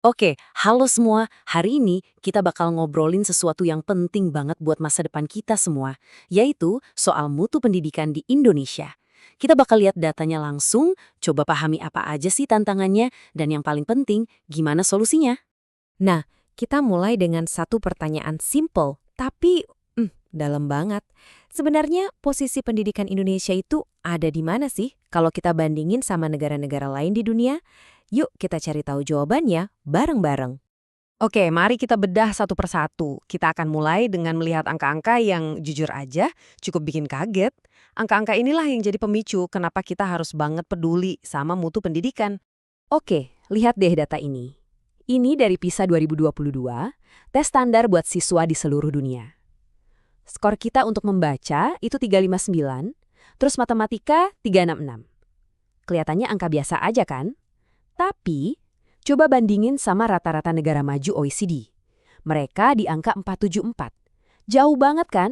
Oke, halo semua. Hari ini kita bakal ngobrolin sesuatu yang penting banget buat masa depan kita semua, yaitu soal mutu pendidikan di Indonesia. Kita bakal lihat datanya langsung, coba pahami apa aja sih tantangannya, dan yang paling penting, gimana solusinya. Nah, kita mulai dengan satu pertanyaan simple, tapi dalam banget. Sebenarnya posisi pendidikan Indonesia itu ada di mana sih kalau kita bandingin sama negara-negara lain di dunia? Yuk kita cari tahu jawabannya bareng-bareng. Oke, mari kita bedah satu persatu. Kita akan mulai dengan melihat angka-angka yang jujur aja cukup bikin kaget. Angka-angka inilah yang jadi pemicu kenapa kita harus banget peduli sama mutu pendidikan. Oke, lihat deh data ini. Ini dari PISA 2022, tes standar buat siswa di seluruh dunia. Skor kita untuk membaca itu 359, terus matematika 366. Kelihatannya angka biasa aja kan? Tapi, coba bandingin sama rata-rata negara maju OECD. Mereka di angka 474. Jauh banget kan?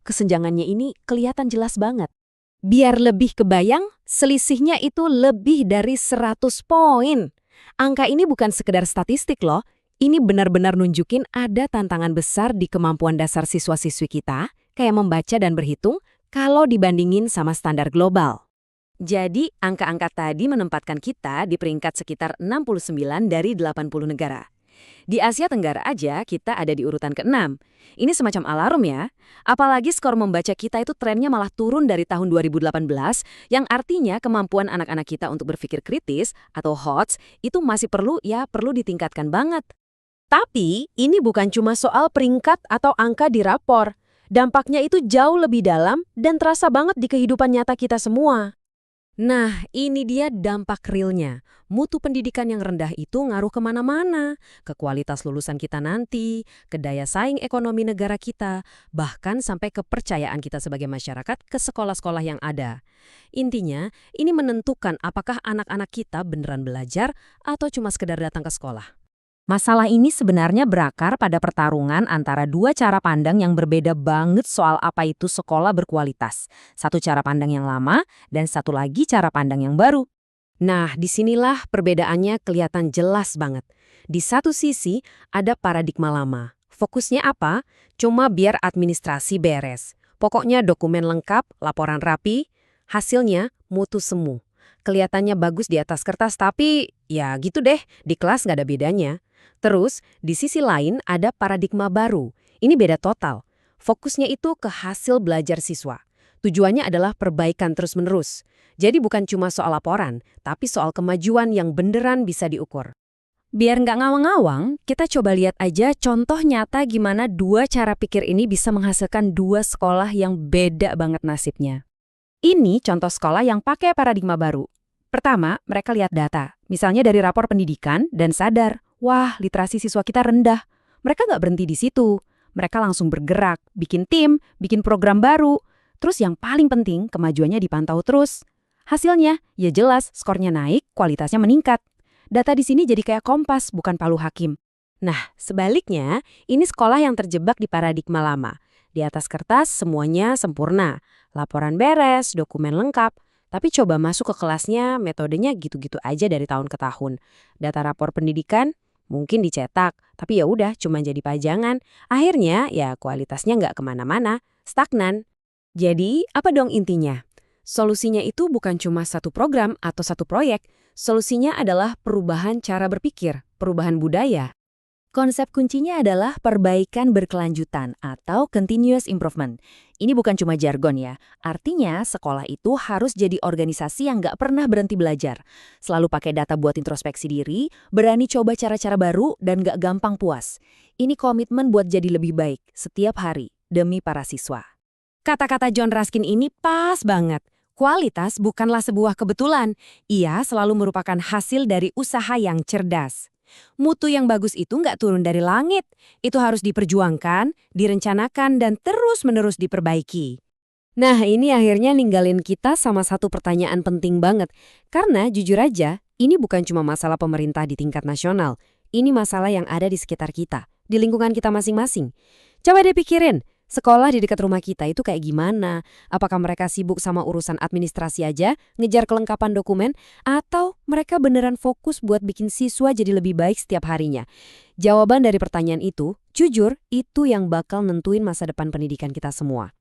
Kesenjangannya ini kelihatan jelas banget. Biar lebih kebayang, selisihnya itu lebih dari 100 poin. Angka ini bukan sekedar statistik loh, ini benar-benar nunjukin ada tantangan besar di kemampuan dasar siswa-siswi kita, kayak membaca dan berhitung, kalau dibandingin sama standar global. Jadi, angka-angka tadi menempatkan kita di peringkat sekitar 69 dari 80 negara. Di Asia Tenggara aja kita ada di urutan ke-6. Ini semacam alarm ya. Apalagi skor membaca kita itu trennya malah turun dari tahun 2018, yang artinya kemampuan anak-anak kita untuk berpikir kritis atau HOTS itu masih perlu ditingkatkan banget. Tapi, ini bukan cuma soal peringkat atau angka di rapor. Dampaknya itu jauh lebih dalam dan terasa banget di kehidupan nyata kita semua. Nah, ini dia dampak realnya. Mutu pendidikan yang rendah itu ngaruh kemana-mana, ke kualitas lulusan kita nanti, ke daya saing ekonomi negara kita, bahkan sampai kepercayaan kita sebagai masyarakat ke sekolah-sekolah yang ada. Intinya, ini menentukan apakah anak-anak kita beneran belajar atau cuma sekedar datang ke sekolah. Masalah ini sebenarnya berakar pada pertarungan antara dua cara pandang yang berbeda banget soal apa itu sekolah berkualitas. Satu cara pandang yang lama dan satu lagi cara pandang yang baru. Nah, disinilah perbedaannya kelihatan jelas banget. Di satu sisi, ada paradigma lama. Fokusnya apa? Cuma biar administrasi beres. Pokoknya dokumen lengkap, laporan rapi, hasilnya mutu semu. Kelihatannya bagus di atas kertas, tapi ya gitu deh, di kelas nggak ada bedanya. Terus, di sisi lain ada paradigma baru. Ini beda total. Fokusnya itu ke hasil belajar siswa. Tujuannya adalah perbaikan terus-menerus. Jadi bukan cuma soal laporan, tapi soal kemajuan yang beneran bisa diukur. Biar nggak ngawang-ngawang, kita coba lihat aja contoh nyata gimana dua cara pikir ini bisa menghasilkan dua sekolah yang beda banget nasibnya. Ini contoh sekolah yang pakai paradigma baru. Pertama, mereka lihat data, misalnya dari rapor pendidikan, dan sadar, wah, literasi siswa kita rendah. Mereka nggak berhenti di situ. Mereka langsung bergerak, bikin tim, bikin program baru. Terus yang paling penting, kemajuannya dipantau terus. Hasilnya, ya jelas, skornya naik, kualitasnya meningkat. Data di sini jadi kayak kompas, bukan palu hakim. Nah, sebaliknya, ini sekolah yang terjebak di paradigma lama. Di atas kertas, semuanya sempurna. Laporan beres, dokumen lengkap. Tapi coba masuk ke kelasnya, metodenya gitu-gitu aja dari tahun ke tahun. Data rapor pendidikan mungkin dicetak, tapi ya udah cuma jadi pajangan. Akhirnya ya kualitasnya nggak kemana-mana, stagnan. Jadi apa dong intinya? Solusinya itu bukan cuma satu program atau satu proyek. Solusinya adalah perubahan cara berpikir, perubahan budaya. Konsep kuncinya adalah perbaikan berkelanjutan atau continuous improvement. Ini bukan cuma jargon ya, artinya sekolah itu harus jadi organisasi yang nggak pernah berhenti belajar. Selalu pakai data buat introspeksi diri, berani coba cara-cara baru, dan nggak gampang puas. Ini komitmen buat jadi lebih baik setiap hari demi para siswa. Kata-kata John Ruskin ini pas banget. Kualitas bukanlah sebuah kebetulan, ia selalu merupakan hasil dari usaha yang cerdas. Mutu yang bagus itu nggak turun dari langit. Itu harus diperjuangkan, direncanakan, dan terus-menerus diperbaiki. Nah, ini akhirnya ninggalin kita sama satu pertanyaan penting banget. Karena jujur aja, ini bukan cuma masalah pemerintah di tingkat nasional. Ini masalah yang ada di sekitar kita, di lingkungan kita masing-masing. Coba deh pikirin, Sekolah di dekat rumah kita itu kayak gimana? Apakah mereka sibuk sama urusan administrasi aja, ngejar kelengkapan dokumen, atau mereka beneran fokus buat bikin siswa jadi lebih baik setiap harinya? Jawaban dari pertanyaan itu, jujur, itu yang bakal nentuin masa depan pendidikan kita semua.